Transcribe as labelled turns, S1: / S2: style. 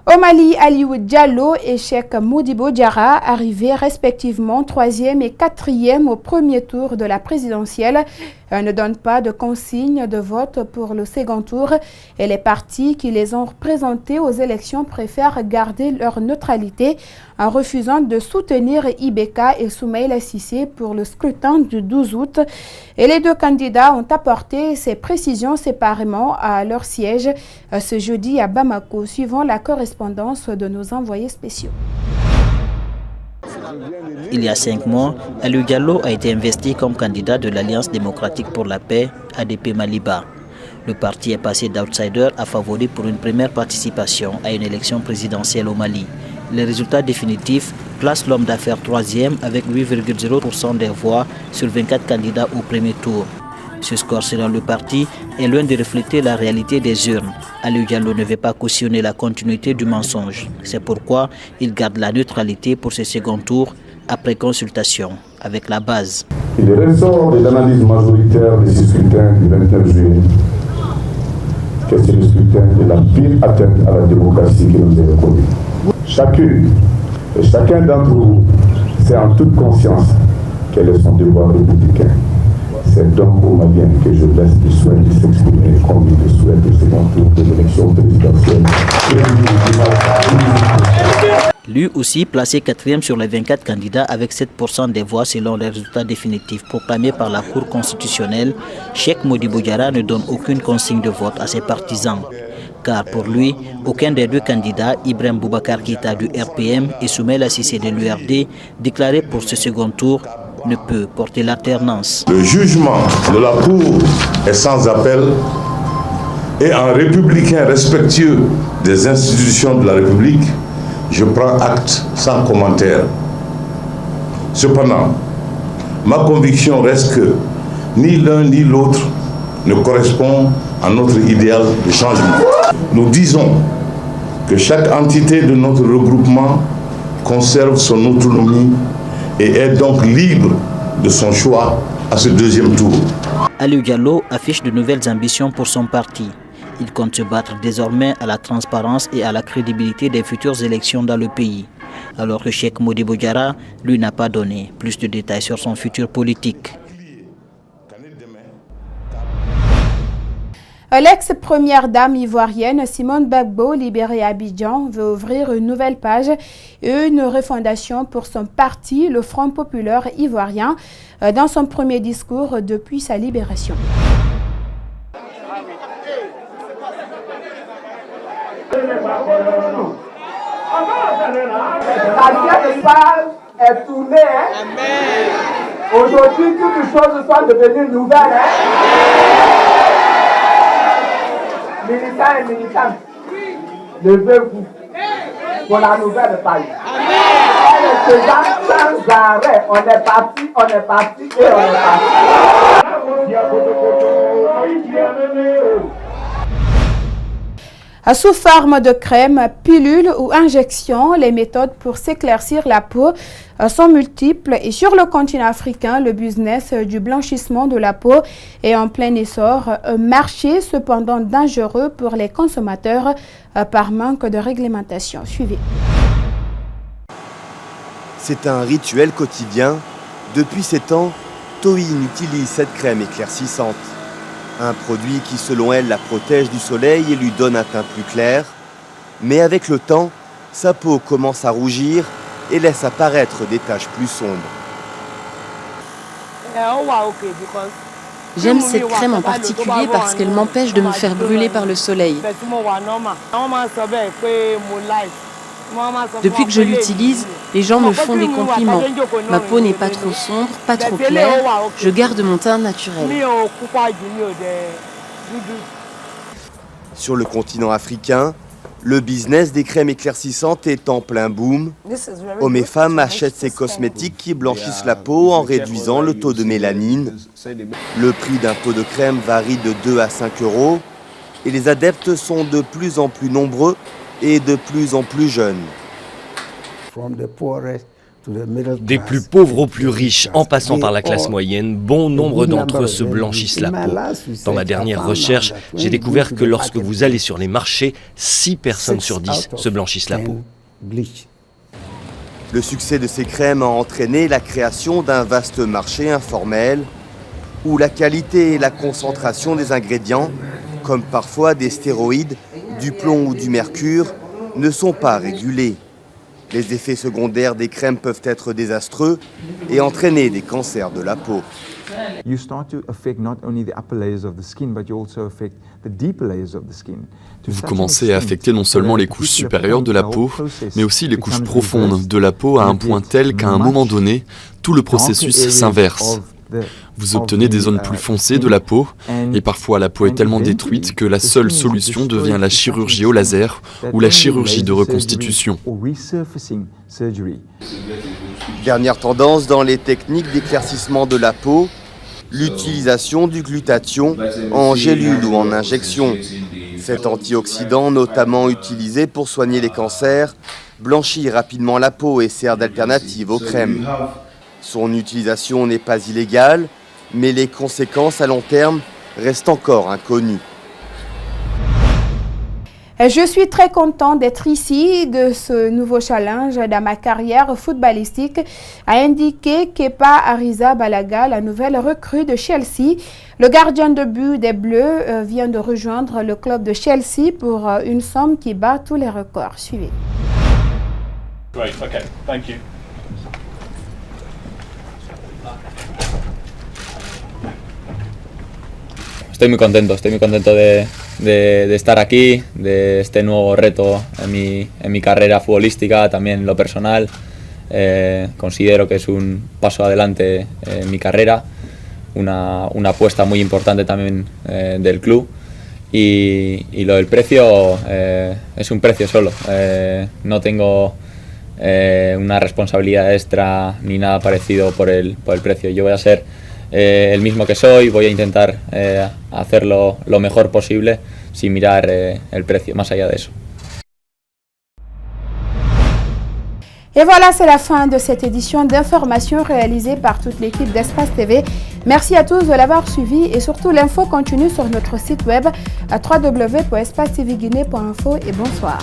S1: Au Mali, Aliou Diallo et Cheikh Modibo Diarra, arrivés respectivement 3e et 4e au premier tour de la présidentielle, ne donnent pas de consigne de vote pour le second tour et les partis qui les ont représentés aux élections préfèrent garder leur neutralité en refusant de soutenir Ibeka et Soumaïla Cissé pour le scrutin du 12 août. Et les deux candidats ont apporté ces précisions séparément à leur siège ce jeudi à Bamako, suivant la correspondance de nos envoyés spéciaux.
S2: Il y a 5 mois, Aliou Diallo a été investi comme candidat de l'Alliance démocratique pour la paix, ADP Maliba. Le parti est passé d'outsider à favori pour une première participation à une élection présidentielle au Mali. Les résultats définitifs placent l'homme d'affaires 3e avec 8,0% des voix sur 24 candidats au premier tour. Ce score, selon le parti, est loin de refléter la réalité des urnes. Aliou Diallo ne veut pas cautionner la continuité du mensonge. C'est pourquoi il garde la neutralité pour ce second tour après consultation avec la base.
S3: Il ressort de l'analyse majoritaire de ce scrutin du 29 juillet que c'est le scrutin de la pire atteinte à la démocratie que nous avons connue. Chacune et chacun d'entre vous sait en toute conscience quel est son devoir républicain. C'est donc aux Maliens que je laisse le soin de s'exprimer comme il le souhaite au second tour de l'élection présidentielle.
S2: Lui aussi placé 4e sur les 24 candidats avec 7% des voix selon les résultats définitifs proclamés par la Cour constitutionnelle, Cheikh Modibo Diarra ne donne aucune consigne de vote à ses partisans. Car pour lui, aucun des deux candidats, Ibrahim Boubacar Keïta du RPM et Soumaïla Cissé de l'URD, déclarés pour ce second tour, ne peut porter l'alternance.
S4: Le jugement de la Cour est sans appel et en républicain respectueux des institutions de la République, je prends acte sans commentaire. Cependant, ma conviction reste que ni l'un ni l'autre ne correspond à notre idéal de changement. Nous disons que chaque entité de notre regroupement conserve son autonomie et est donc libre de son choix à ce deuxième tour.
S2: Aliou Diallo affiche de nouvelles ambitions pour son parti. Il compte se battre désormais à la transparence et à la crédibilité des futures élections dans le pays. Alors que Cheikh Modibo Diarra, lui, n'a pas donné plus de détails sur son futur politique.
S1: L'ex-première dame ivoirienne Simone Gbagbo, libérée à Abidjan, veut ouvrir une nouvelle page et une refondation pour son parti, le Front populaire ivoirien, dans son premier discours depuis sa libération.
S5: Est tournée, hein? Aujourd'hui, toutes les choses sont devenues nouvelles. Hein? Militants et militantes, levez-vous pour la nouvelle page. Elle est déjà sans arrêt. On est parti et on est parti.
S1: Sous forme de crème, pilule ou injection, les méthodes pour s'éclaircir la peau sont multiples et sur le continent africain, le business du blanchissement de la peau est en plein essor, un marché cependant dangereux pour les consommateurs par manque de réglementation. Suivez.
S6: C'est un rituel quotidien. Depuis 7 ans, Toyin utilise cette crème éclaircissante. Un produit qui, selon elle, la protège du soleil et lui donne un teint plus clair. Mais avec le temps, sa peau commence à rougir et laisse apparaître des taches plus sombres.
S7: J'aime cette crème en particulier parce qu'elle m'empêche de me faire brûler par le soleil. Depuis que je l'utilise, les gens me font des compliments. Ma peau n'est pas trop sombre, pas trop claire. Je garde mon teint naturel.
S6: Sur le continent africain, le business des crèmes éclaircissantes est en plein boom. Hommes et femmes achètent ces cosmétiques qui blanchissent la peau en réduisant le taux de mélanine. Le prix d'un pot de crème varie de 2 à 5 € et les adeptes sont de plus en plus nombreux et de plus en plus jeunes.
S8: Des plus pauvres aux plus riches, en passant par la classe moyenne, bon nombre d'entre eux se blanchissent la peau. Dans ma dernière recherche, j'ai découvert que lorsque vous allez sur les marchés, 6 personnes sur 10 se blanchissent la peau.
S6: Le succès de ces crèmes a entraîné la création d'un vaste marché informel où la qualité et la concentration des ingrédients, comme parfois des stéroïdes, du plomb ou du mercure, ne sont pas régulés. Les effets secondaires des crèmes peuvent être désastreux et entraîner des cancers de la peau.
S9: Vous commencez à affecter non seulement les couches supérieures de la peau, mais aussi les couches profondes de la peau à un point tel qu'à un moment donné, tout le processus s'inverse. Vous obtenez des zones plus foncées de la peau, et parfois la peau est tellement détruite que la seule solution devient la chirurgie au laser ou la chirurgie de reconstitution.
S6: Dernière tendance dans les techniques d'éclaircissement de la peau, l'utilisation du glutathion en gélule ou en injection. Cet antioxydant, notamment utilisé pour soigner les cancers, blanchit rapidement la peau et sert d'alternative aux crèmes. Son utilisation n'est pas illégale, mais les conséquences à long terme restent encore inconnues.
S1: Je suis très content d'être ici, de ce nouveau challenge dans ma carrière footballistique, a indiqué Kepa Arrizabalaga, la nouvelle recrue de Chelsea. Le gardien de but des Bleus vient de rejoindre le club de Chelsea pour une somme qui bat tous les records. Suivez.
S10: Great, okay, thank you.
S11: Estoy muy contento de estar aquí, de este nuevo reto en mi carrera futbolística, también en lo personal. Considero que es un paso adelante en mi carrera, una apuesta muy importante también del club. Y lo del precio es un precio solo, no tengo una responsabilidad extra ni nada parecido por el precio. Yo voy a ser el mismo que soy, voy a intentar hacerlo lo mejor posible sin mirar el precio, más allá de eso.
S1: Et voilà, c'est la fin de cette édition d'information réalisée par toute l'équipe d'Espace TV. Merci à tous de l'avoir suivi et surtout l'info continue sur notre site web à www.espacetvguinée.info et bonsoir.